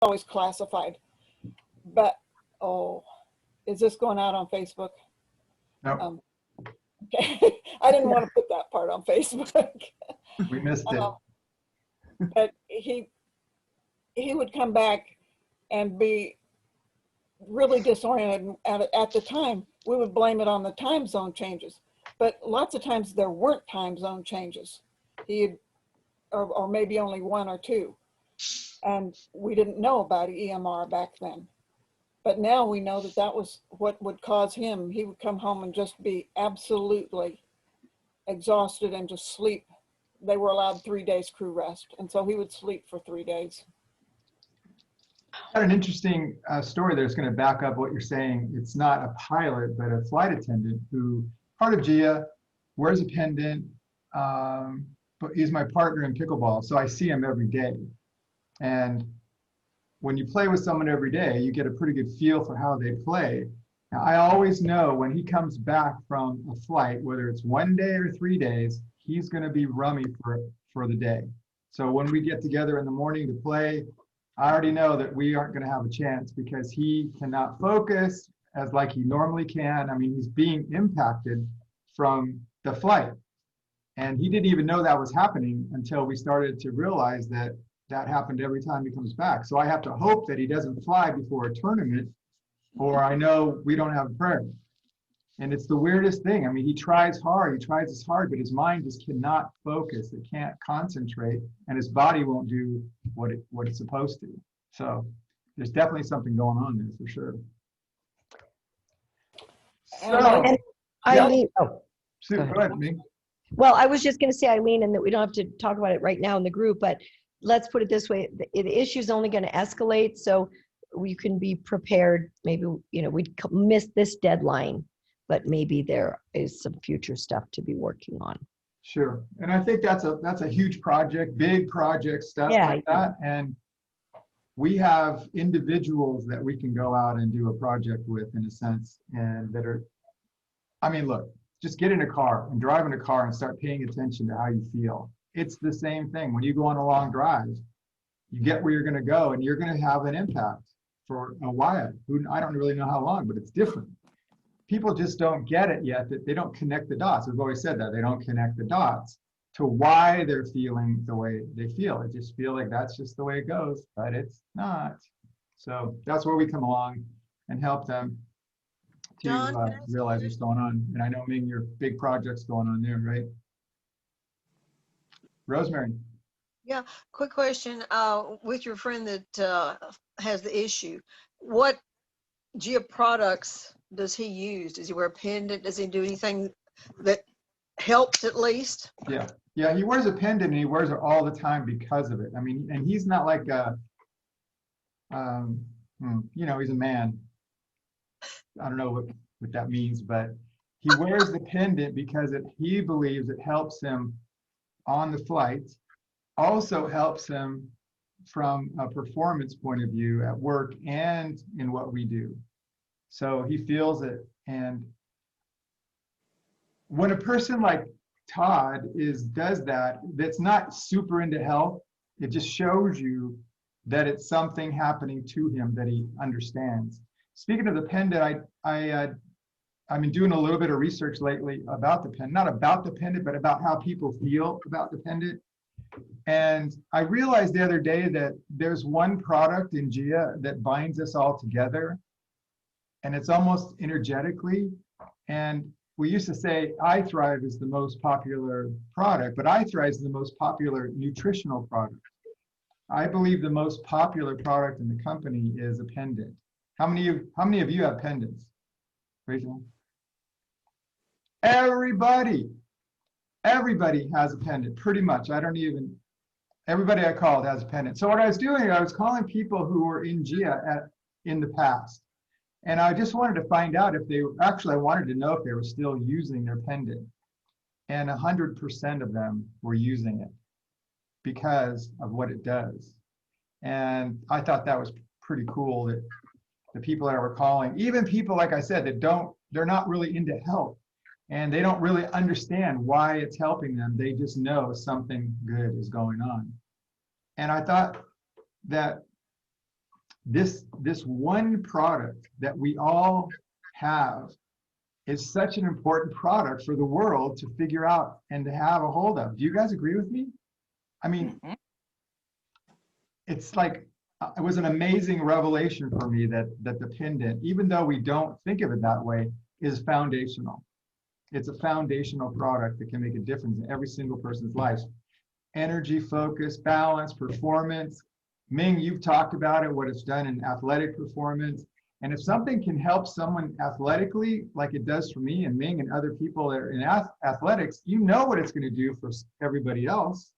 always classified. But, oh, is this going out on Facebook? No, Okay. I didn't want to put that part on Facebook. we missed it. But he would come back and be really disoriented. At the time, we would blame it on the time zone changes. But lots of times there weren't time zone changes. Or maybe only one or two. And we didn't know about EMR back then. But now we know that that was what would cause him. He would come home and just be absolutely exhausted and just sleep. They were allowed 3 days crew rest. And so he would sleep for 3 days. Got an interesting story that's going to back up what you're saying. It's not a pilot, but a flight attendant who, part of GIA, wears a pendant, but he's my partner in pickleball. So I see him every day. And when you play with someone every day, you get a pretty good feel for how they play. Now, I always know when he comes back from a flight, whether it's 1 day or 3 days, he's going to be rummy for the day. So when we get together in the morning to play, I already know that we aren't going to have a chance because he cannot focus as like he normally can. I mean, he's being impacted from the flight. And he didn't even know that was happening until we started to realize that that happened every time he comes back. So I have to hope that he doesn't fly before a tournament, or I know we don't have a prayer. And it's the weirdest thing. I mean, he tries as hard, but his mind just cannot focus. It can't concentrate, and his body won't do what it's supposed to. So there's definitely something going on there for sure. So, and Eileen, Sue, go ahead, Ming. Well, I was just going to say, Eileen, and that we don't have to talk about it right now in the group, but let's put it this way. The issue is only going to escalate, so we can be prepared. Maybe, we'd miss this deadline, but maybe there is some future stuff to be working on. Sure. And I think that's a huge project, big project stuff like that. And we have individuals that we can go out and do a project with, in a sense, and that are, I mean, look, just get in a car and drive in a car and start paying attention to how you feel. It's the same thing. When you go on a long drive, you get where you're going to go, and you're going to have an impact for a while. I don't really know how long, but it's different. People just don't get it yet, that they don't connect the dots. We've always said that. They don't connect the dots to why they're feeling the way they feel. They just feel like that's just the way it goes, but it's not. So that's where we come along and help them to realize what's going on. And I know, Ming, your big project's going on there, right? Rosemary. Yeah, quick question. With your friend that has the issue, what GIA products does he use? Does he wear a pendant? Does he do anything that helps at least? Yeah, he wears a pendant, and he wears it all the time because of it. I mean, and he's not like a, he's a man. I don't know what that means, but he wears the pendant because he believes it helps him on the flight, also helps him from a performance point of view at work and in what we do. So he feels it. And when a person like Todd does that, that's not super into health, it just shows you that it's something happening to him that he understands. Speaking of the pendant, I've been doing a little bit of research lately about the pendant, not about the pendant, but about how people feel about the pendant. And I realized the other day that there's one product in GIA that binds us all together, and it's almost energetically. And we used to say iThrive is the most popular product, but iThrive is the most popular nutritional product. I believe the most popular product in the company is a pendant. How many of you have pendants? Raise your hand. Everybody has a pendant, pretty much. Everybody I called has a pendant. So what I was doing, I was calling people who were in GIA in the past. And I just wanted to find out if I wanted to know if they were still using their pendant. And 100% of them were using it because of what it does. And I thought that was pretty cool that the people that I were calling, even people, like I said, they're not really into health and they don't really understand why it's helping them. They just know something good is going on. And I thought that this one product that we all have is such an important product for the world to figure out and to have a hold of. Do you guys agree with me? I mean, it's like, it was an amazing revelation for me that the pendant, even though we don't think of it that way, is foundational. It's a foundational product that can make a difference in every single person's life. Energy, focus, balance, performance. Ming, you've talked about it, what it's done in athletic performance. And if something can help someone athletically, like it does for me and Ming and other people that are in athletics, you know what it's going to do for everybody else.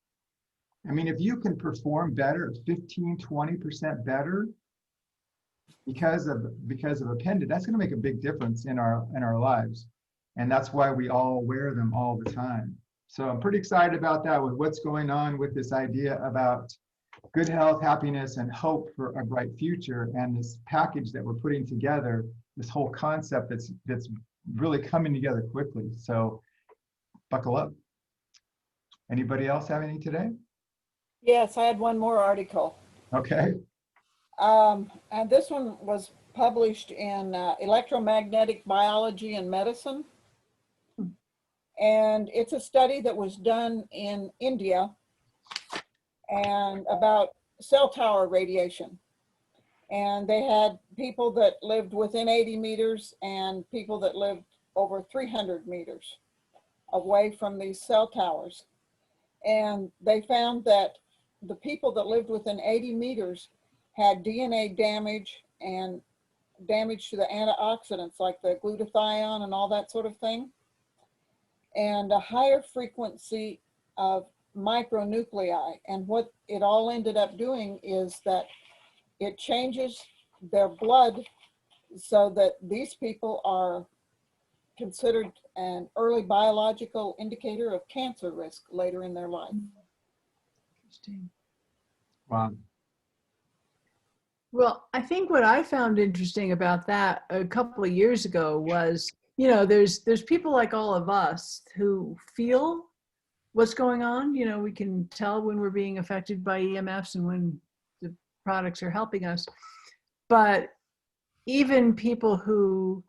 I mean, if you can perform better, 15, 20% better because of a pendant, that's going to make a big difference in our lives. And that's why we all wear them all the time. So I'm pretty excited about that, with what's going on with this idea about good health, happiness, and hope for a bright future, and this package that we're putting together, this whole concept that's really coming together quickly. So buckle up. Anybody else have any today? Yes, I had one more article. Okay. And this one was published in Electromagnetic Biology and Medicine. And it's a study that was done in India and about cell tower radiation. And they had people that lived within 80 meters and people that lived over 300 meters away from these cell towers. And they found that the people that lived within 80 meters had DNA damage and damage to the antioxidants like the glutathione and all that sort of thing, and a higher frequency of micronuclei. And what it all ended up doing is that it changes their blood so that these people are considered an early biological indicator of cancer risk later in their life. Interesting. Wow. Well, I think what I found interesting about that a couple of years ago was, you know, there's people like all of us who feel what's going on. You know, we can tell when we're being affected by EMFs and when the products are helping us. But even people who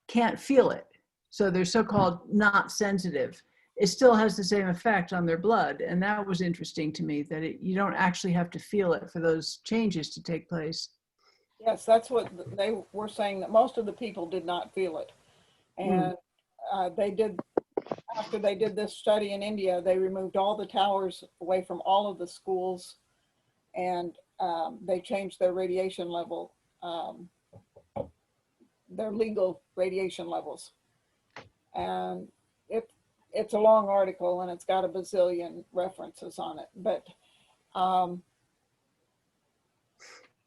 can't feel it, so they're so-called not sensitive, it still has the same effect on their blood. And that was interesting to me, that you don't actually have to feel it for those changes to take place. Yes, that's what they were saying, that most of the people did not feel it. And they did, after they did this study in India, they removed all the towers away from all of the schools, and they changed their radiation level, their legal radiation levels. And it's a long article and it's got a bazillion references on it, but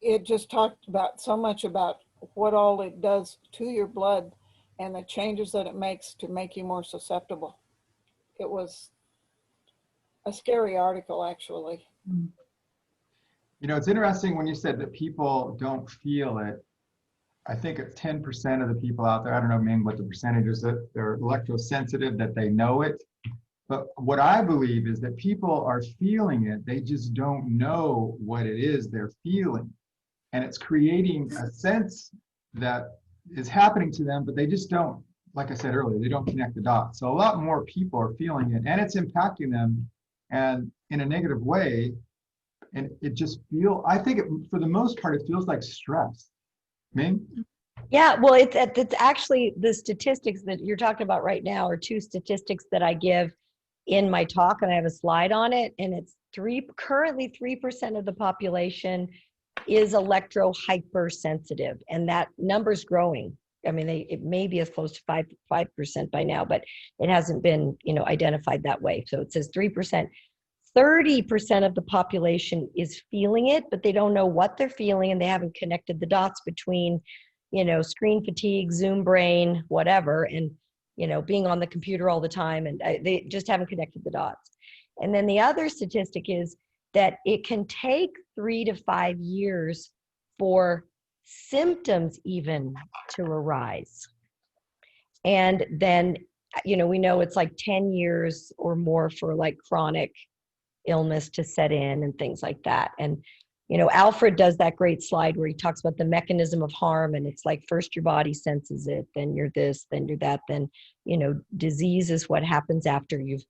it just talked about so much about what all it does to your blood and the changes that it makes to make you more susceptible. It was a scary article, actually. You know, it's interesting when you said that people don't feel it. I think it's 10% of the people out there, I don't know, Ming, what the percentage is, that they're electrosensitive, that they know it. But what I believe is that people are feeling it. They just don't know what it is they're feeling. And it's creating a sense that is happening to them, but they just don't, like I said earlier, they don't connect the dots. So a lot more people are feeling it, and it's impacting them and in a negative way. And it just I think for the most part, it feels like stress. Ming? Yeah, well, it's actually the statistics that you're talking about right now are two statistics that I give in my talk, and I have a slide on it. And it's currently 3% of the population is electro hypersensitive, and that number's growing. I mean, it may be as close to 5% by now, but it hasn't been, identified that way. So it says 3%. 30% of the population is feeling it, but they don't know what they're feeling, and they haven't connected the dots between, screen fatigue, Zoom brain, whatever, and, being on the computer all the time, and they just haven't connected the dots. And then the other statistic is that it can take 3 to 5 years for symptoms even to arise. And then, we know it's like 10 years or more for like chronic illness to set in and things like that. And Alfred does that great slide where he talks about the mechanism of harm, and it's like first your body senses it, then you're this, then you're that, then, disease is what happens after you've,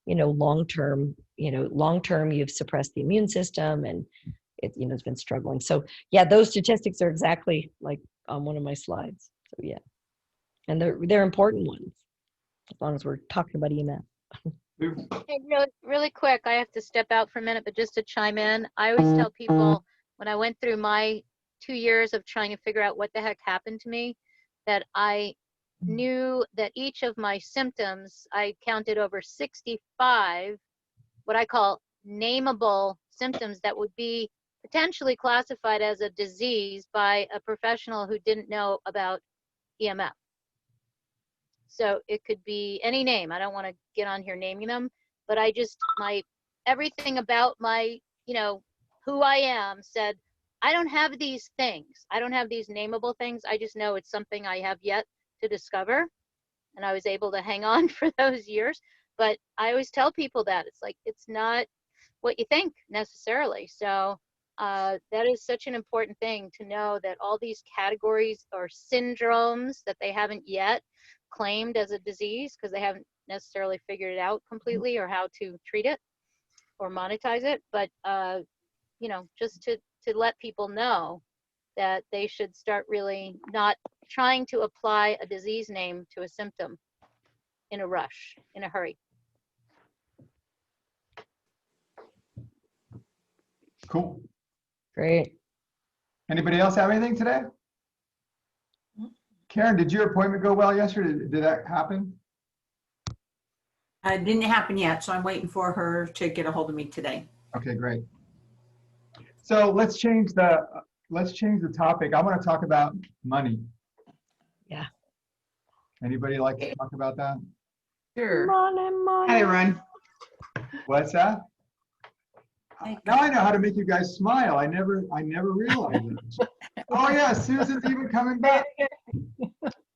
long term you've suppressed the immune system, and it's been struggling. So yeah, those statistics are exactly like on one of my slides. So yeah, and they're important ones as long as we're talking about EMF. Hey, really quick, I have to step out for a minute, but just to chime in, I always tell people when I went through my 2 years of trying to figure out what the heck happened to me, that I knew that each of my symptoms, I counted over 65, what I call nameable symptoms that would be potentially classified as a disease by a professional who didn't know about EMF. So it could be any name. I don't want to get on here naming them, but everything about my, who I am said, I don't have these things. I don't have these nameable things. I just know it's something I have yet to discover. And I was able to hang on for those years. But I always tell people that it's like, it's not what you think necessarily. So that is such an important thing to know, that all these categories or syndromes that they haven't yet claimed as a disease because they haven't necessarily figured it out completely or how to treat it or monetize it. But, just to let people know that they should start really not trying to apply a disease name to a symptom in a rush, in a hurry. Cool. Great. Anybody else have anything today? Karen, did your appointment go well yesterday? Did that happen? It didn't happen yet, so I'm waiting for her to get a hold of me today. Okay, great. So let's change the topic. I want to talk about money. Yeah. Anybody like to talk about that? Sure. Hi, everyone. What's that? Now I know how to make you guys smile. I never realized it. Oh yeah, Susan's even coming back.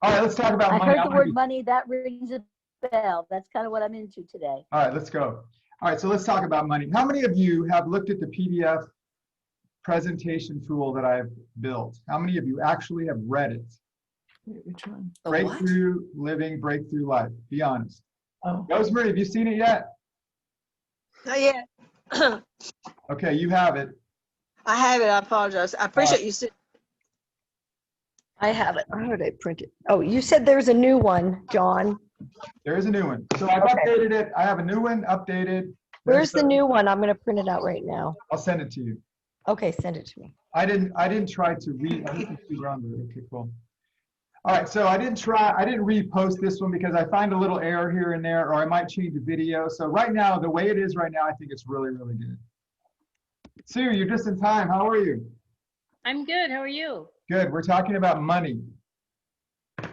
All right, let's talk about I money. heard the word money, that rings a bell. That's kind of what I'm into today. All right, let's go. All right, so let's talk about money. How many of you have looked at the PDF presentation tool that I've built? How many of you actually have read it? Which one? Breakthrough Living, Breakthrough Life. Be honest. Oh, Rosemary, have you seen it yet? Not yet. Okay, you have it. I have it. I apologize. I appreciate you said. I have it. How did I print it? Oh, you said there's a new one, John. There is a new one. So I've Okay. updated it. I have a new one updated. Where's the new one? I'm going to print it out right now. I'll send it to you. Okay, send it to me. I didn't try to read. I didn't see around it. Okay, cool. All right, so I didn't repost this one because I find a little error here and there, or I might change the video. So right now, the way it is right now, I think it's really, really good. Sue, you're just in time. How are you? I'm good. How are you? Good. We're talking about money.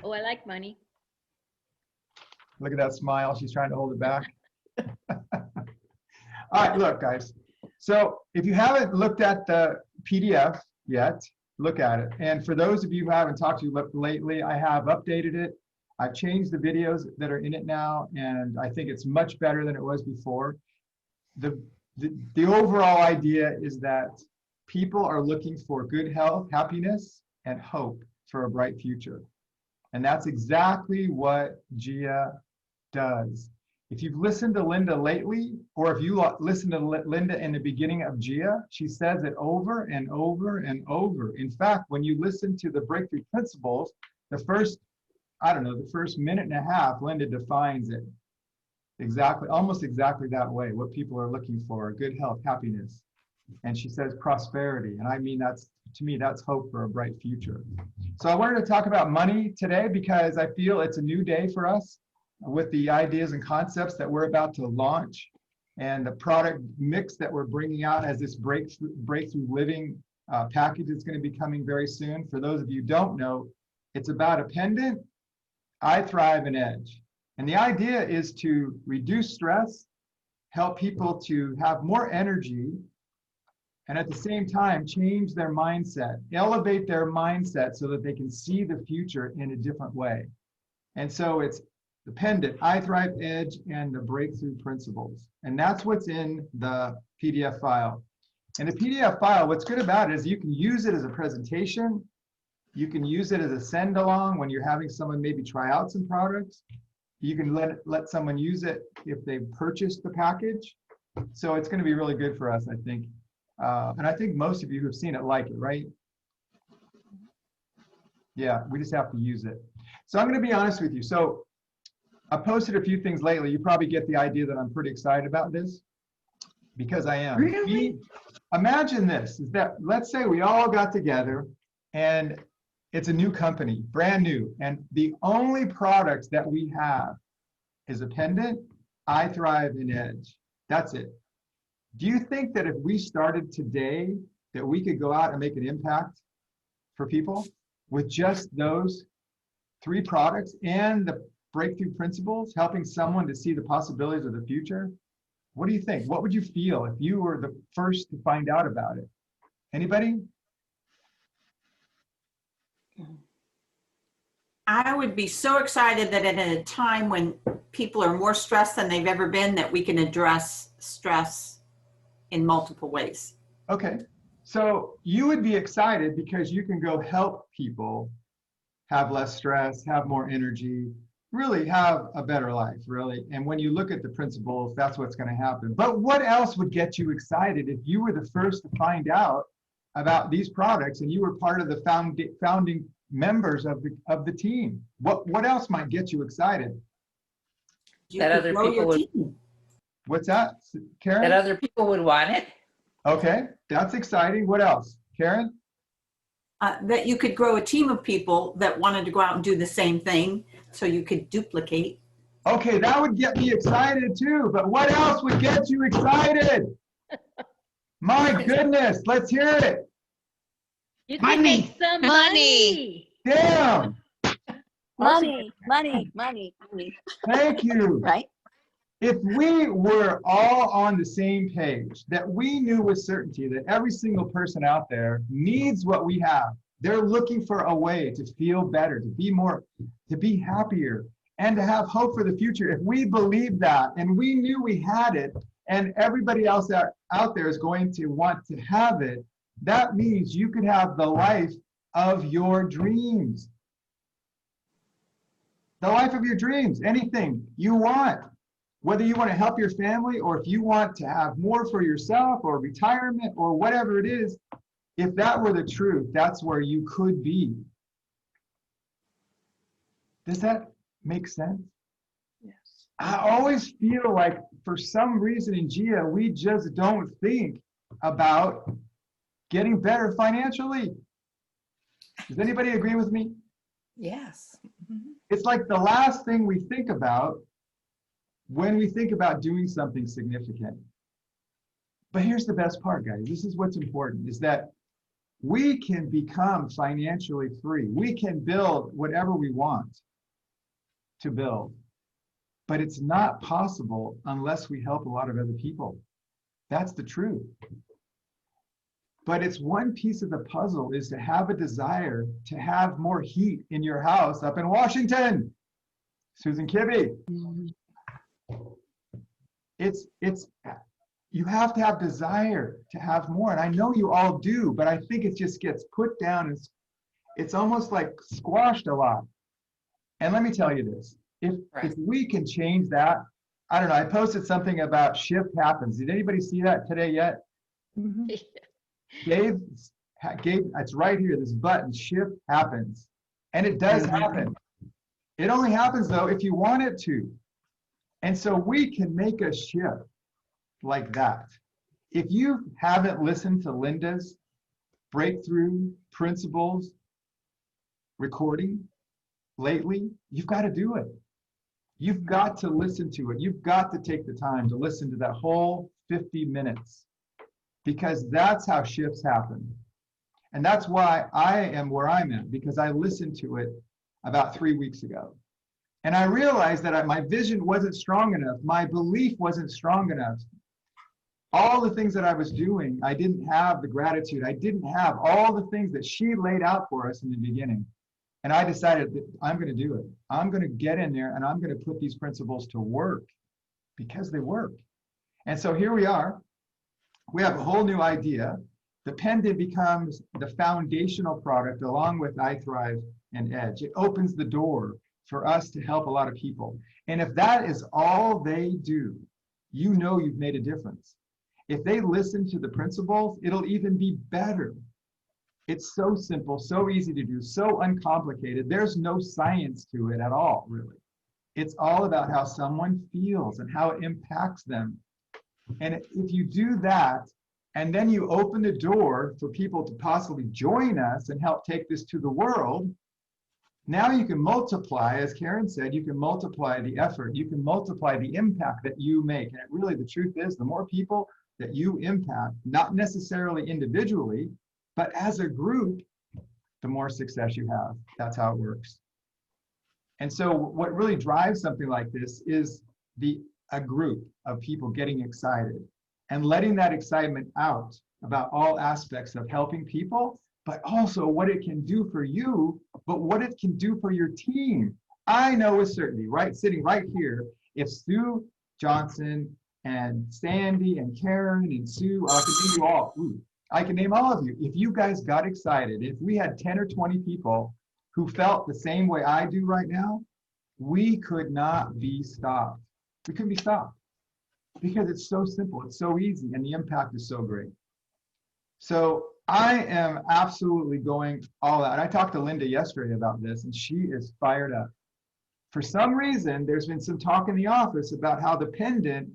Oh, I like money. Look at that smile. She's trying to hold it back. All right, look, guys. So if you haven't looked at the PDF yet, look at it. And for those of you who haven't talked to you lately, I have updated it. I've changed the videos that are in it now, and I think it's much better than it was before. The overall idea is that people are looking for good health, happiness, and hope for a bright future. And that's exactly what GIA does. If you've listened to Linda lately, or if you listen to Linda in the beginning of GIA, she says it over and over and over. In fact, when you listen to the breakthrough principles, the first minute and a half, Linda defines it exactly, almost exactly that way, what people are looking for, good health, happiness. And she says prosperity. And I mean, to me, that's hope for a bright future. So I wanted to talk about money today because I feel it's a new day for us with the ideas and concepts that we're about to launch and the product mix that we're bringing out as this breakthrough living package that's going to be coming very soon. For those of you who don't know, it's about a pendant, I Thrive, and Edge. And the idea is to reduce stress, help people to have more energy, and at the same time, change their mindset, elevate their mindset so that they can see the future in a different way. And so it's the pendant, I Thrive, Edge, and the breakthrough principles. And that's what's in the PDF file. And the PDF file, what's good about it is you can use it as a presentation. You can use it as a send along when you're having someone maybe try out some products. You can let someone use it if they've purchased the package. So it's going to be really good for us, I think. And I think most of you who've seen it like it, right? Yeah, we just have to use it. So I'm going to be honest with you. So I posted a few things lately. You probably get the idea that I'm pretty excited about this because I am. Really? Imagine this, is that let's say we all got together and it's a new company, brand new. And the only products that we have is a pendant, iThrive, and Edge. That's it. Do you think that if we started today, that we could go out and make an impact for people with just those 3 products and the breakthrough principles, helping someone to see the possibilities of the future? What do you think? What would you feel if you were the first to find out about it? Anybody? I would be so excited that at a time when people are more stressed than they've ever been, that we can address stress in multiple ways. Okay. So you would be excited because you can go help people have less stress, have more energy, really have a better life, really. And when you look at the principles, that's what's going to happen. But what else would get you excited if you were the first to find out about these products and you were part of the founding members of the team? What else might get you excited? You That could other grow people your would- team. What's that, Karen? That other people would want it. Okay, that's exciting. What else, Karen? That you could grow a team of people that wanted to go out and do the same thing, so you could duplicate. Okay, that would get me excited too, but what else would get you excited? My goodness, let's hear it. You Money. can make some money. Damn, Money, money, money, thank you. right? If we were all on the same page, that we knew with certainty that every single person out there needs what we have, they're looking for a way to feel better, to be more, to be happier, and to have hope for the future. If we believed that and we knew we had it, and everybody else out there is going to want to have it, that means you could have the life of your dreams. The life of your dreams, anything you want. Whether you want to help your family or if you want to have more for yourself or retirement or whatever it is, if that were the truth, that's where you could be. Does that make sense? Yes. I always feel like for some reason in GIA, we just don't think about getting better financially. Does anybody agree with me? Yes. It's like the last thing we think about when we think about doing something significant. But here's the best part, guys. This is what's important, is that we can become financially free. We can build whatever we want to build. But it's not possible unless we help a lot of other people. That's the truth. But it's one piece of the puzzle is to have a desire to have more heat in your house up in Washington. Susan Kibbe. You have to have desire to have more. And I know you all do, but I think it just gets put down and it's almost like squashed a lot. And let me tell you this, if we can change that, I don't know, I posted something about shift happens. Did anybody see that today yet? Mhm. Gabe, it's right here, this button, shift happens. And it does happen. It only happens though if you want it to. And so we can make a shift like that. If you haven't listened to Linda's breakthrough principles recording lately, you've got to do it. You've got to listen to it. You've got to take the time to listen to that whole 50 minutes because that's how shifts happen. And that's why I am where I'm at, because I listened to it about 3 weeks ago. And I realized that my vision wasn't strong enough. My belief wasn't strong enough. All the things that I was doing, I didn't have the gratitude. I didn't have all the things that she laid out for us in the beginning. And I decided that I'm going to do it. I'm going to get in there and I'm going to put these principles to work because they work. And so here we are. we have a whole new idea. The pendant becomes the foundational product along with iThrive and Edge. It opens the door for us to help a lot of people. And if that is all they do, you know you've made a difference. If they listen to the principles, it'll even be better. It's so simple, so easy to do, so uncomplicated. There's no science to it at all, really. It's all about how someone feels and how it impacts them. And if you do that, and then you open the door for people to possibly join us and help take this to the world, now you can multiply, as Karen said, you can multiply the effort, you can multiply the impact that you make. And really, the truth is, the more people that you impact, not necessarily individually, but as a group, the more success you have. That's how it works. And so what really drives something like this is a group of people getting excited and letting that excitement out about all aspects of helping people, but also what it can do for you, but what it can do for your team. I know with certainty, right, sitting right here, if Sue Johnson and Sandy and Karen and Sue, I can name you all. I can name all of you. If you guys got excited, if we had 10 or 20 people who felt the same way I do right now, we could not be stopped. We couldn't be stopped because it's so simple, it's so easy, and the impact is so great. So I am absolutely going all out. I talked to Linda yesterday about this, and she is fired up. For some reason, there's been some talk in the office about how the pendant,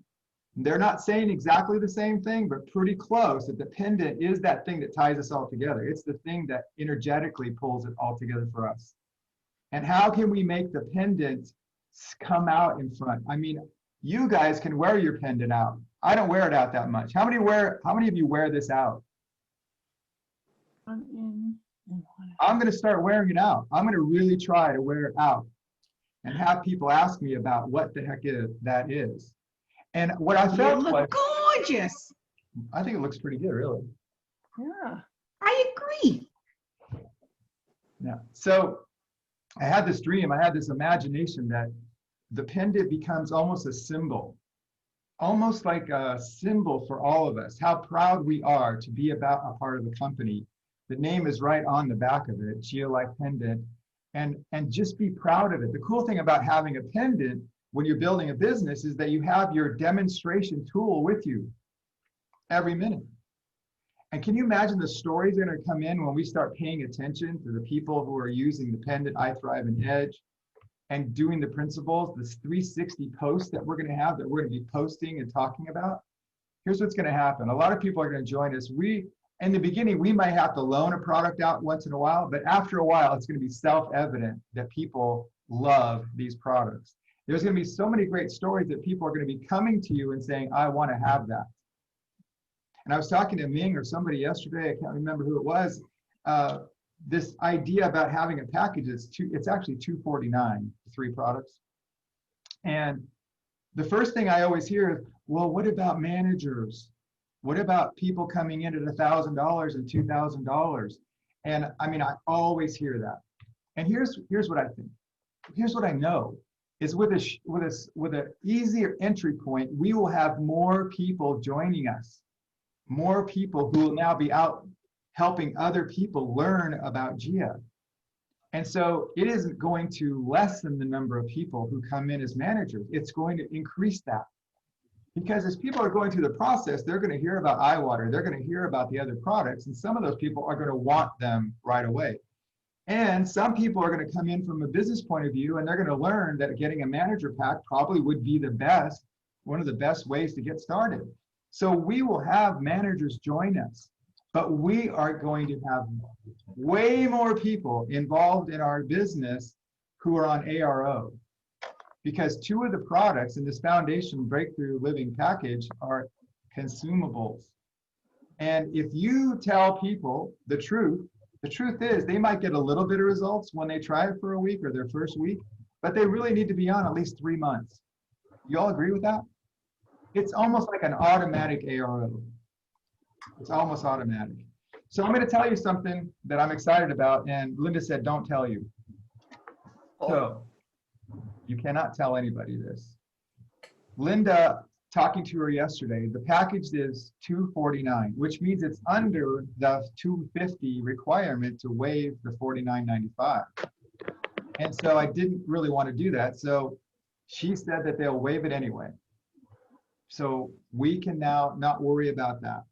they're not saying exactly the same thing, but pretty close, that the pendant is that thing that ties us all together. It's the thing that energetically pulls it all together for us. And how can we make the pendant come out in front? I mean, you guys can wear your pendant out. I don't wear it out that much. How many of you wear this out? I'm going to start wearing it out. I'm going to really try to wear it out and have people ask me about what the heck that is. And what I felt look gorgeous. I think it looks pretty good, really. Yeah. I agree. Yeah. So I had this dream, I had this imagination that the pendant becomes almost a symbol, almost like a symbol for all of us, how proud we are to be about a part of the company. The name is right on the back of it, Gia Life Pendant, and just be proud of it. The cool thing about having a pendant when you're building a business is that you have your demonstration tool with you every minute. And can you imagine the stories that are going to come in when we start paying attention to the people who are using the pendant, iThrive, and Edge, and doing the principles, this 360 posts that we're going to have that we're going to be posting and talking about? Here's what's going to happen. A lot of people are going to join us. In the beginning, we might have to loan a product out once in a while, but after a while, it's going to be self-evident that people love these products. There's going to be so many great stories that people are going to be coming to you and saying, I want to have that. And I was talking to Ming or somebody yesterday, I can't remember who it was, this idea about having a package, it's actually $249, 3 products. And the first thing I always hear is, well, what about managers? What about people coming in at $1,000 and $2,000? And I mean, I always hear that. And here's what I think. Here's what I know is with an easier entry point, we will have more people joining us, more people who will now be out helping other people learn about Gia. And so it isn't going to lessen the number of people who come in as managers. It's going to increase that. Because as people are going through the process, they're going to hear about iWater, they're going to hear about the other products, and some of those people are going to want them right away. And some people are going to come in from a business point of view, and they're going to learn that getting a manager pack probably would be one of the best ways to get started. So we will have managers join us, but we are going to have way more people involved in our business who are on ARO. Because 2 of the products in this Foundation Breakthrough Living package are consumables. And if you tell people the truth is they might get a little bit of results when they try it for a week or their first week, but they really need to be on at least 3 months. You all agree with that? It's almost like an automatic ARO. It's almost automatic. So I'm going to tell you something that I'm excited about, and Linda said, don't tell you. So you cannot tell anybody this. Linda talking to her yesterday, the package is $249, which means it's under the $250 requirement to waive the $49.95. And so I didn't really want to do that. So she said that they'll waive it anyway. So we can now not worry about that.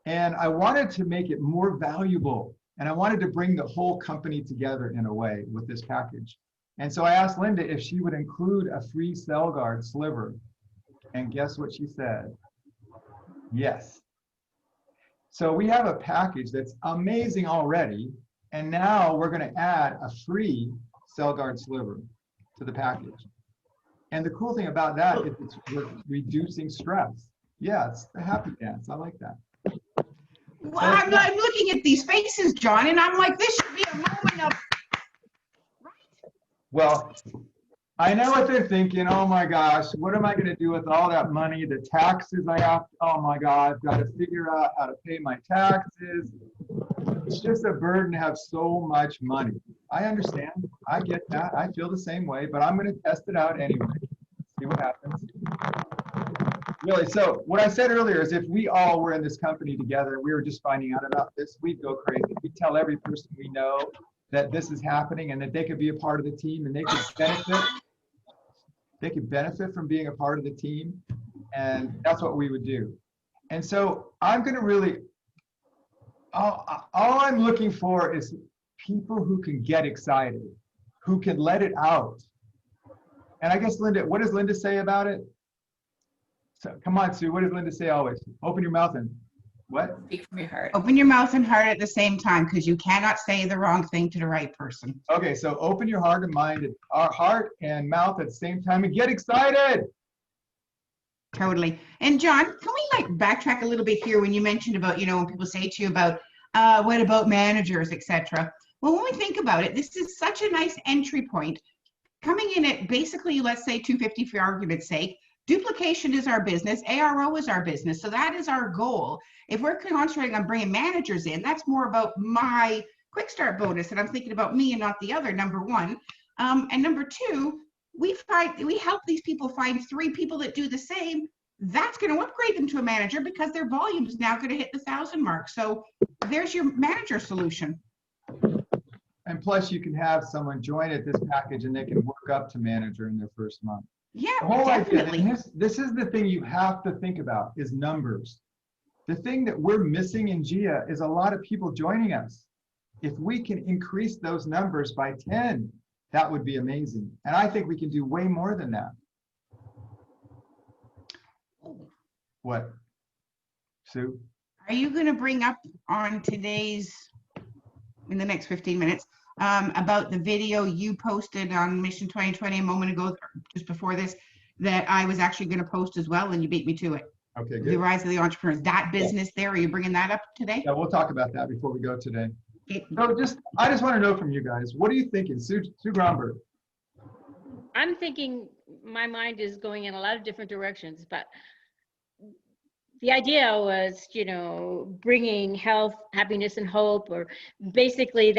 And I wanted to make it more valuable. And I wanted to bring the whole company together in a way with this package. And so I asked Linda if she would include a free CellGuard sliver. And guess what she said? Yes. So we have a package that's amazing already. And now we're going to add a free CellGuard sliver to the package. And the cool thing about that is it's reducing stress. Yeah, it's the happy dance. I like that. Well, I'm looking at these faces, John, and I'm like, this should be a moment of. Well, I know what they're thinking. Oh my gosh, what am I going to do with all that money? The taxes I have. Oh my God, I've got to figure out how to pay my taxes. It's just a burden to have so much money. I understand. I get that. I feel the same way, but I'm going to test it out anyway. See what happens. Really, so what I said earlier is if we all were in this company together and we were just finding out about this, we'd go crazy. We'd tell every person we know that this is happening and that they could be a part of the team and they could benefit. They could benefit from being a part of the team, and that's what we would do. And so I'm going to really, all I'm looking for is people who can get excited, who can let it out. And I guess, Linda, what does Linda say about it? So come on, Sue, what does Linda say always? Open your mouth and what? Speak from your heart. Open your mouth and heart at the same time, because you cannot say the wrong thing to the right person. Okay, so open your heart and mind, our heart and mouth at the same time and get excited. Totally. And John, can we like backtrack a little bit here when you mentioned about, when people say to you about, what about managers, etc. Well, when we think about it, this is such a nice entry point. Coming in at basically, let's say $250 for argument's sake. Duplication is our business. ARO is our business. So that is our goal. If we're concentrating on bringing managers in, that's more about my quick start bonus. And I'm thinking about me and not the other, number one. And number two, we help these people find 3 people that do the same. That's going to upgrade them to a manager because their volume is now going to hit the 1,000 mark. So there's your manager solution. And plus you can have someone join at this package and they can work up to manager in their first month. Yeah, The whole definitely. idea, and this is the thing you have to think about, is numbers. The thing that we're missing in GIA is a lot of people joining us. If we can increase those numbers by 10, that would be amazing. And I think we can do way more than that. What? Sue? Are you going to bring up on today's, in the next 15 minutes, about the video you posted on Mission 2020 a moment ago, just before this, that I was actually going to post as well, and you beat me to it? Okay, The good. Rise of the Entrepreneurs, that business there, are you bringing that up today? Yeah, we'll talk about that before we go today. Okay. So I just want to know from you guys, what are you thinking? Sue Gromberg? I'm thinking my mind is going in a lot of different directions, but the idea was, bringing health, happiness, and hope, or basically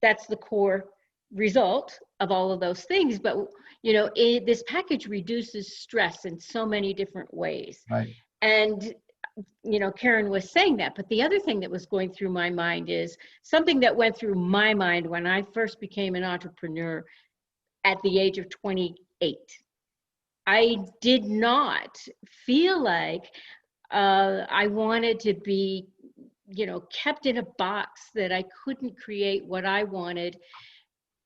that's the core result of all of those things. But, this package reduces stress in so many different ways. Right. And, Karen was saying that, but the other thing that was going through my mind is something that went through my mind when I first became an entrepreneur at the age of 28. I did not feel like I wanted to be, kept in a box that I couldn't create what I wanted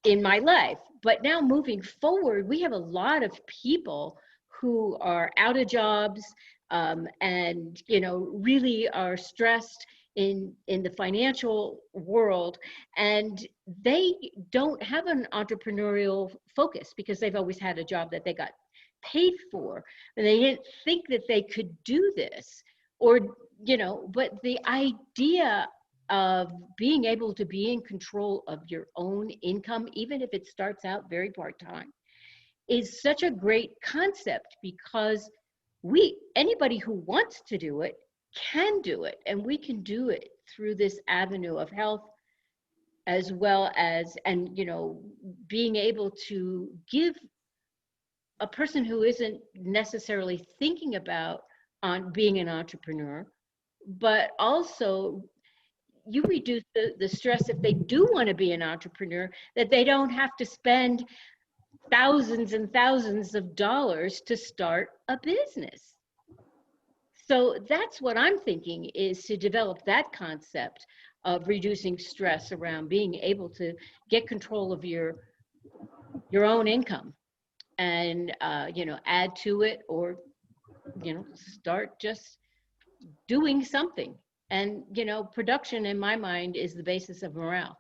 in my life. But now moving forward, we have a lot of people who are out of jobs and, really are stressed in the financial world, and they don't have an entrepreneurial focus because they've always had a job that they got paid for, and they didn't think that they could do this, or but the idea of being able to be in control of your own income, even if it starts out very part-time, is such a great concept, because anybody who wants to do it can do it, and we can do it through this avenue of health, as well as, and being able to give a person who isn't necessarily thinking about on being an entrepreneur, but also you reduce the stress if they do want to be an entrepreneur, that they don't have to spend thousands and thousands of dollars to start a business. So that's what I'm thinking, is to develop that concept of reducing stress around being able to get control of your own income and, you know, add to it, or, you know, start just doing something. And, you know, production in my mind is the basis of morale.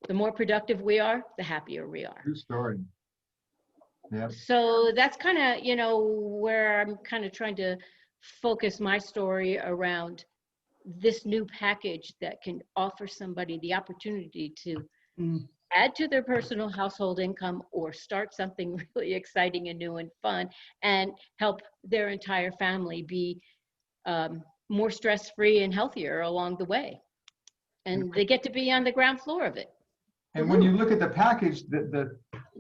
The more productive we are, the happier we are. True story. Yeah. So that's kind of, you know, where I'm kind of trying to focus my story around this new package that can offer somebody the opportunity to add to their personal household income or start something really exciting and new and fun, and help their entire family be more stress-free and healthier along the way. And they get to be on the ground floor of it. And when you look at the package, the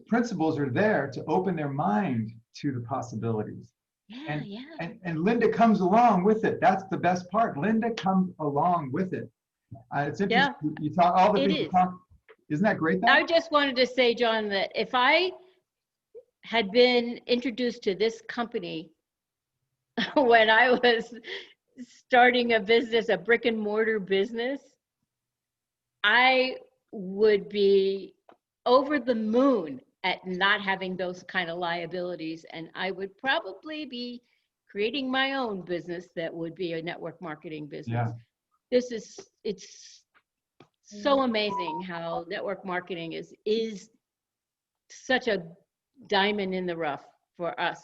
principles are there to open their mind to the possibilities. Yeah, And Linda comes along with it. That's the best part. Linda comes along with it. It's interesting. Yeah, you talk, all the it people is. talk. Isn't that great? I just wanted to say, John, that if I had been introduced to this company when I was starting a business, a brick and mortar business, I would be over the moon at not having those kind of liabilities. And I would probably be creating my own business that would be a network marketing business. Yeah. It's so amazing how network marketing is such a diamond in the rough for us.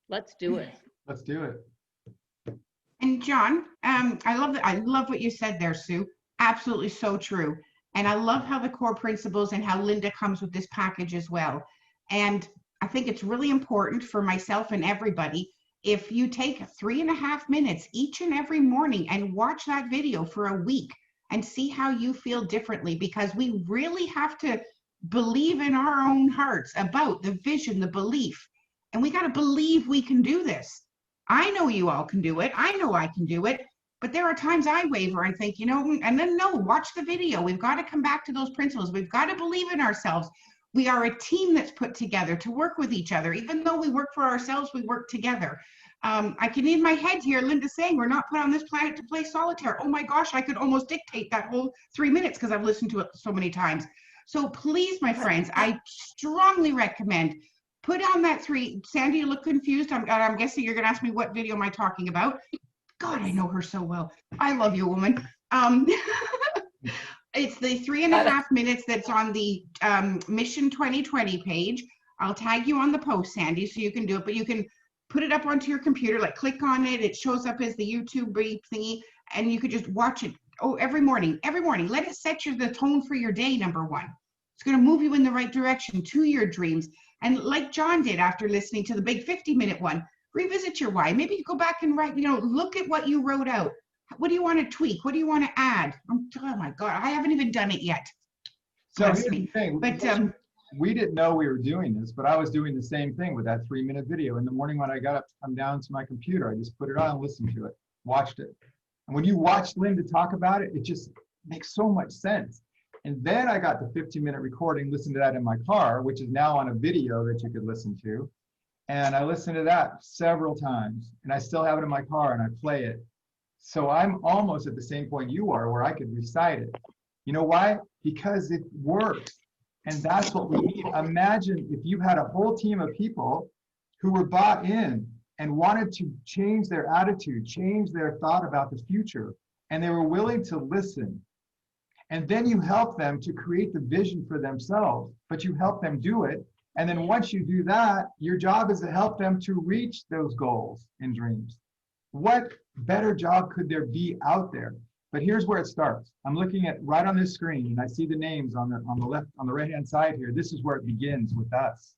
Let's do it. Let's do it. And John, I love what you said there, Sue. Absolutely so true. And I love how the core principles and how Linda comes with this package as well. And I think it's really important for myself and everybody, if you take 3.5 minutes each and every morning and watch that video for a week and see how you feel differently, because we really have to believe in our own hearts about the vision, the belief, and we got to believe we can do this. I know you all can do it. I know I can do it. But there are times I waver and think, you know, and then no, watch the video. We've got to come back to those principles. We've got to believe in ourselves. We are a team that's put together to work with each other. Even though we work for ourselves, we work together. I can in my head hear Linda saying, we're not put on this planet to play solitaire. Oh my gosh, I could almost dictate that whole 3 minutes because I've listened to it so many times. So please, my friends, I strongly recommend put on that 3. Sandy, you look confused. I'm guessing you're going to ask me what video am I talking about. God, I know her so well. I love you, woman. It's the 3.5 minutes that's on the Mission 2020 page. I'll tag you on the post, Sandy, so you can do it, but you can put it up onto your computer, like click on it. It shows up as the YouTube brief thingy, and you could just watch it every morning. Let it set the tone for your day, number one. It's going to move you in the right direction to your dreams. And like John did after listening to the big 50-minute one, revisit your why. Maybe you go back and write, you know, look at what you wrote out. What do you want to tweak? What do you want to add? Oh my God, I haven't even done it yet. So here's the thing. But we didn't know we were doing this, but I was doing the same thing with that 3-minute video. In the morning when I got up to come down to my computer, I just put it on and listened to it, watched it. And when you watch Linda talk about it, it just makes so much sense. And then I got the 15-minute recording, listened to that in my car, which is now on a video that you could listen to. And I listened to that several times, and I still have it in my car and I play it. So I'm almost at the same point you are where I could recite it. You know why? Because it works. And that's what we need. Imagine if you had a whole team of people who were bought in and wanted to change their attitude, change their thought about the future, and they were willing to listen. And then you help them to create the vision for themselves, but you help them do it. And then once you do that, your job is to help them to reach those goals and dreams. What better job could there be out there? But here's where it starts. I'm looking at right on this screen, and I see the names on the left, on the right-hand side here. This is where it begins with us.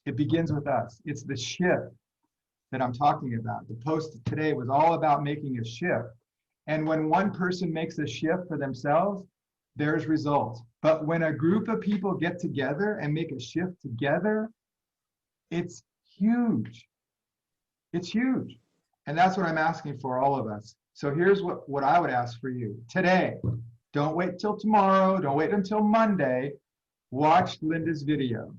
It begins with us. It's the shift that I'm talking about. The post today was all about making a shift. And when one person makes a shift for themselves, there's results. But when a group of people get together and make a shift together, it's huge. It's huge. And that's what I'm asking for all of us. So here's what I would ask for you today. Don't wait till tomorrow. Don't wait until Monday. Watch Linda's video.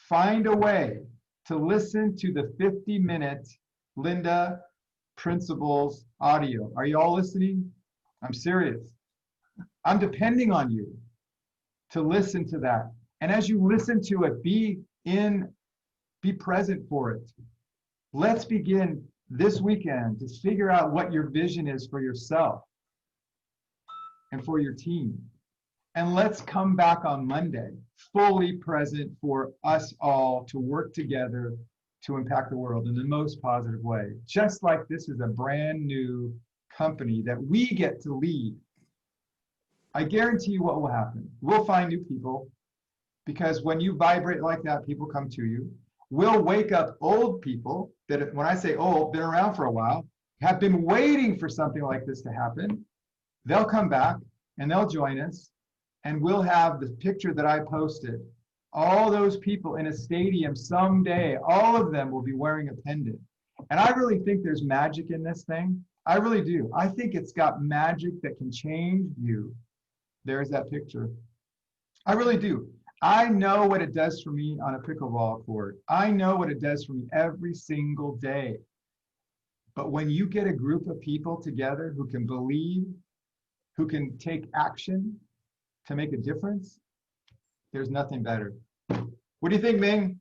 Find a way to listen to the 50-minute Linda Principles audio. Are you all listening? I'm serious. I'm depending on you to listen to that. And as you listen to it, be present for it. Let's begin this weekend to figure out what your vision is for yourself and for your team. And let's come back on Monday, fully present for us all to work together to impact the world in the most positive way. Just like this is a brand new company that we get to lead. I guarantee you what will happen. We'll find new people, because when you vibrate like that, people come to you. We'll wake up old people that, when I say old, been around for a while, have been waiting for something like this to happen. They'll come back and they'll join us, and we'll have the picture that I posted. All those people in a stadium someday, all of them will be wearing a pendant. And I really think there's magic in this thing. I really do. I think it's got magic that can change you. There's that picture. I really do. I know what it does for me on a pickleball court. I know what it does for me every single day. But when you get a group of people together who can believe, who can take action to make a difference, there's nothing better. What do you think, Ming?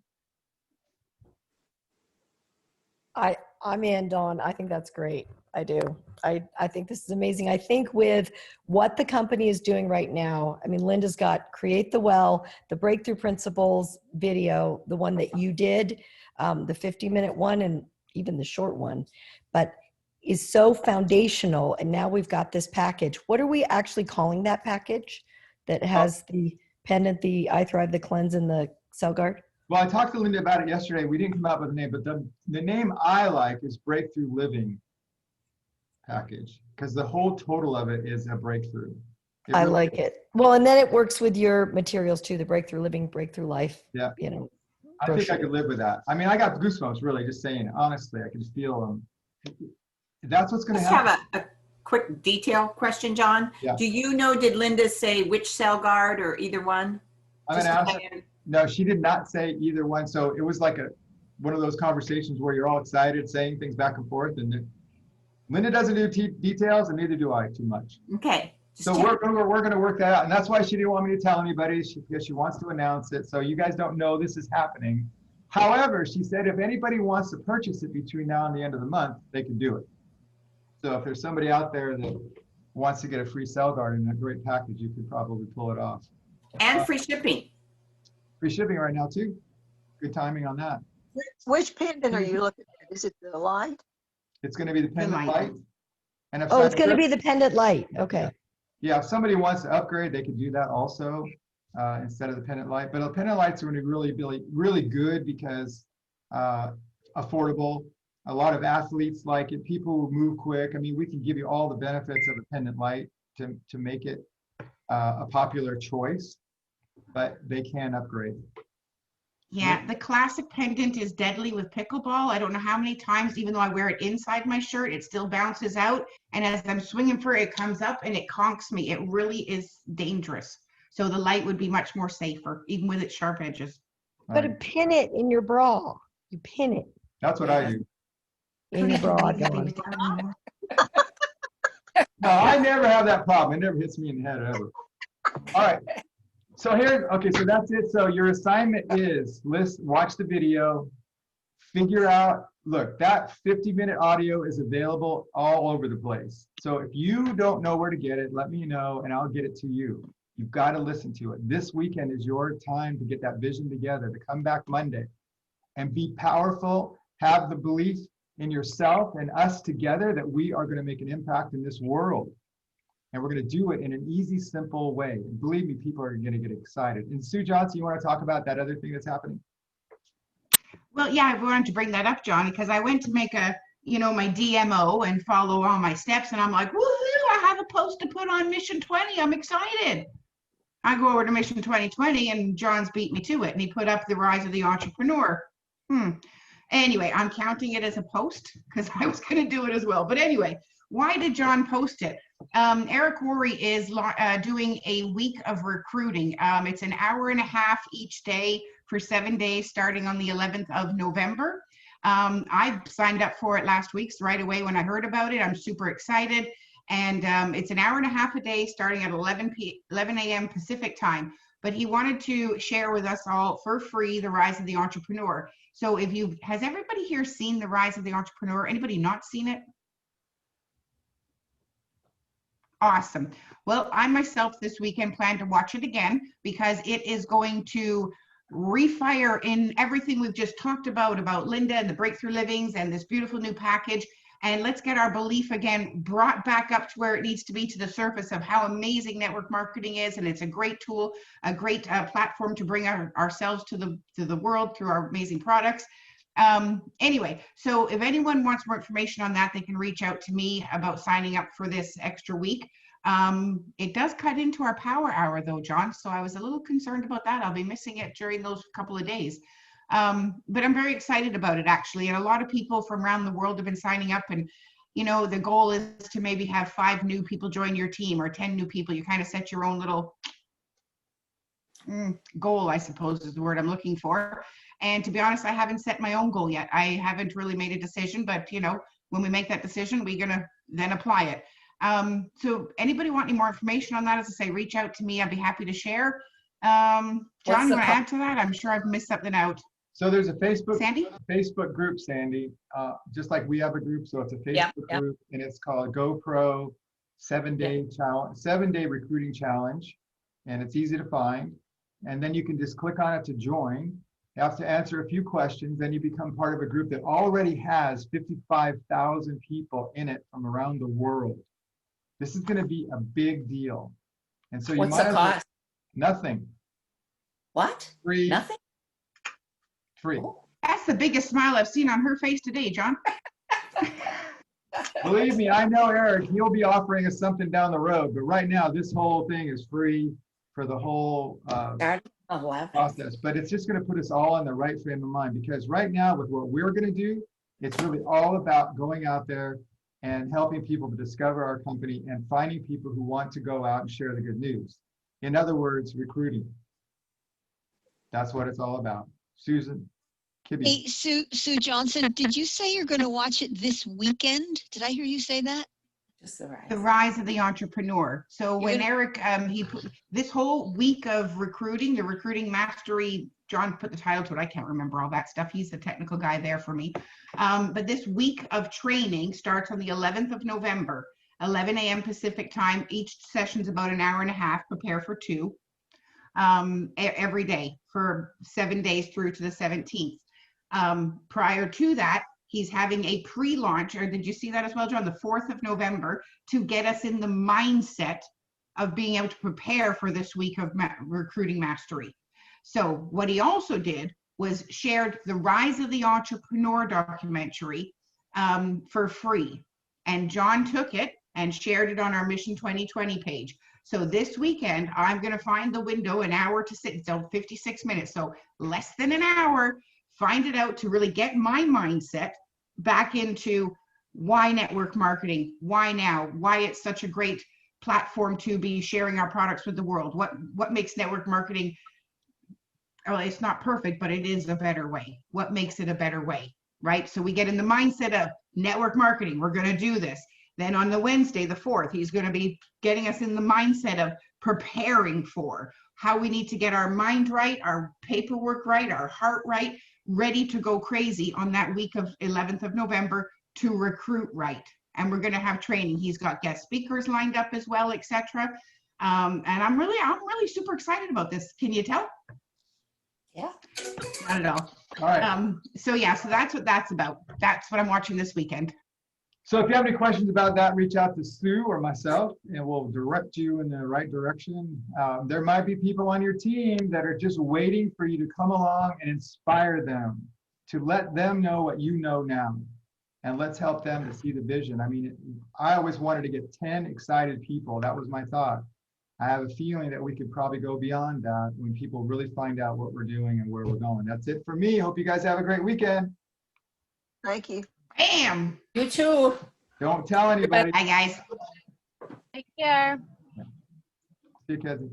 I'm in, Dawn. I think that's great. I do. I think this is amazing. I think with what the company is doing right now, I mean, Linda's got Create the Well, the Breakthrough Principles video, the one that you did, the 50-minute one, and even the short one, but is so foundational. And now we've got this package. What are we actually calling that package that has the pendant, the I Thrive, the Cleanse, and the Cell Guard? Well, I talked to Linda about it yesterday. We didn't come up with a name, but the name I like is Breakthrough Living Package, because the whole total of it is a breakthrough. I like it. Well, and then it works with your materials too, the Breakthrough Living, Breakthrough Life. Yeah. You know, I think I could live with that. I mean, I got goosebumps really just saying it. Honestly, I can feel them. That's what's going to Let's happen. have a quick detail question, John. Yeah. Do you know, did Linda say which cell guard or either one? I'm Just gonna to ask. kind of- No, she did not say either one. So it was like one of those conversations where you're all excited, saying things back and forth. And Linda doesn't do details, and neither do I too much. Okay. So we're going to work that out. And that's why she didn't want me to tell anybody, because she wants to announce it. So you guys don't know this is happening. However, she said if anybody wants to purchase it between now and the end of the month, they can do it. So if there's somebody out there that wants to get a free cell guard in a great package, you could probably pull it off. And free shipping. Free shipping right now too. Good timing on that. Which pendant are you looking at? Is it the light? It's going to be the pendant light. light. And if Oh, it's some- going to be the pendant light. Okay. Yeah, if somebody wants to upgrade, they could do that also instead of the pendant light. But the pendant lights are going to be really good because affordable. A lot of athletes like it. People who move quick. I mean, we can give you all the benefits of a pendant light to make it a popular choice, but they can upgrade. Yeah, the classic pendant is deadly with pickleball. I don't know how many times, even though I wear it inside my shirt, it still bounces out. And as I'm swinging for it, it comes up and it conks me. It really is dangerous. So the light would be much more safer, even with its sharp edges. But pin it in your bra. You pin it That's what I do. in your bra, Dawn. No, I never have that problem. It never hits me in the head ever. All right. So so that's it. So your assignment is watch the video, figure out, look, that 50-minute audio is available all over the place. So if you don't know where to get it, let me know and I'll get it to you. You've got to listen to it. This weekend is your time to get that vision together, to come back Monday and be powerful, have the belief in yourself and us together that we are going to make an impact in this world. And we're going to do it in an easy, simple way. And believe me, people are going to get excited. And Sue Johnson, you want to talk about that other thing that's happening? Well, yeah, I wanted to bring that up, John, because I went to make my DMO and follow all my steps. And I'm like, woohoo, I have a post to put on Mission 20. I'm excited. I go over to Mission 2020 and John's beat me to it. And he put up the rise of the entrepreneur. Anyway, I'm counting it as a post because I was going to do it as well. But anyway, why did John post it? Eric Worre is doing a week of recruiting. It's an hour and a half each day for 7 days, starting on the 11th of November. I signed up for it last week, so right away when I heard about it. I'm super excited. And it's an hour and a half a day, starting at 11 a.m. Pacific time. But he wanted to share with us all for free The Rise of the Entrepreneur. So has everybody here seen The Rise of the Entrepreneur? Anybody not seen it? Awesome. Well, I myself this weekend plan to watch it again because it is going to refire in everything we've just talked about Linda and the Breakthrough Livings and this beautiful new package. And let's get our belief again brought back up to where it needs to be, to the surface of how amazing network marketing is. And it's a great tool, a great platform to bring ourselves to the world through our amazing products. Anyway, so if anyone wants more information on that, they can reach out to me about signing up for this extra week. It does cut into our power hour though, John. So I was a little concerned about that. I'll be missing it during those couple of days. But I'm very excited about it actually. And a lot of people from around the world have been signing up, and you know, the goal is to maybe have 5 new people join your team or 10 new people. You kind of set your own little goal, I suppose is the word I'm looking for. And to be honest, I haven't set my own goal yet. I haven't really made a decision, but you know, when we make that decision, we're gonna then apply it. So anybody want any more information on that? As I say, reach out to me. I'd be happy to share. John, you want to add to that? I'm sure I've missed something out. So there's a Sandy? Facebook group, Sandy, just like we have a group. So it's a Facebook group, and it's called GoPro 7-day challenge, 7-day recruiting challenge, and it's easy to find. And then you can just click on it to join. You have to answer a few questions, then you become part of a group that already has 55,000 people in it from around the world. This is going to be a big deal. And so you What's might the cost? Nothing. What? Free. Nothing? Free. That's the biggest smile I've seen on her face today, John. Believe me, I know Eric, he'll be offering us something down the road, but right now this whole thing is free for the whole process. But it's just going to put us all in the right frame of mind, because right now with what we're going to do, it's really all about going out there and helping people to discover our company and finding people who want to go out and share the good news. In other words, recruiting. That's what it's all about. Susan, Kibbe. Hey, Sue Johnson, did you say you're going to watch it this weekend? Did I hear you say that? Just The Rise of the Entrepreneur. So when Eric, he put this whole week of recruiting, the Recruiting Mastery, John put the title to it. I can't remember all that stuff. He's the technical guy there for me. But this week of training starts on the 11th of November, 11 a.m. Pacific time. Each session's about an hour and a half. Prepare for 2 every day for 7 days through to the 17th. Prior to that, he's having a pre-launch, or did you see that as well, John? The 4th of November, to get us in the mindset of being able to prepare for this week of recruiting mastery. So what he also did was shared the Rise of the Entrepreneur documentary for free. And John took it and shared it on our Mission 2020 page. So this weekend, I'm going to find the window, an hour to sit, so 56 minutes, so less than an hour, find it out to really get my mindset back into why network marketing, why now, why it's such a great platform to be sharing our products with the world. What makes network marketing, well, it's not perfect, but it is a better way. What makes it a better way, right? So we get in the mindset of network marketing, we're going to do this. Then on the Wednesday, the 4th, he's going to be getting us in the mindset of preparing for how we need to get our mind right, our paperwork right, our heart right, ready to go crazy on that week of 11th of November to recruit right. And we're going to have training. He's got guest speakers lined up as well, etc. And I'm really super excited about this. Can you tell? Yeah. Not at all. All right. So yeah, so that's what that's about. That's what I'm watching this weekend. So if you have any questions about that, reach out to Sue or myself, and we'll direct you in the right direction. There might be people on your team that are just waiting for you to come along and inspire them, to let them know what you know now. And let's help them to see the vision. I mean, I always wanted to get 10 excited people. That was my thought. I have a feeling that we could probably go beyond that when people really find out what we're doing and where we're going. That's it for me. Hope you guys have a great weekend. Thank you. Bam. You too. Don't tell anybody. Bye, guys. Take care. See you, Kezzy.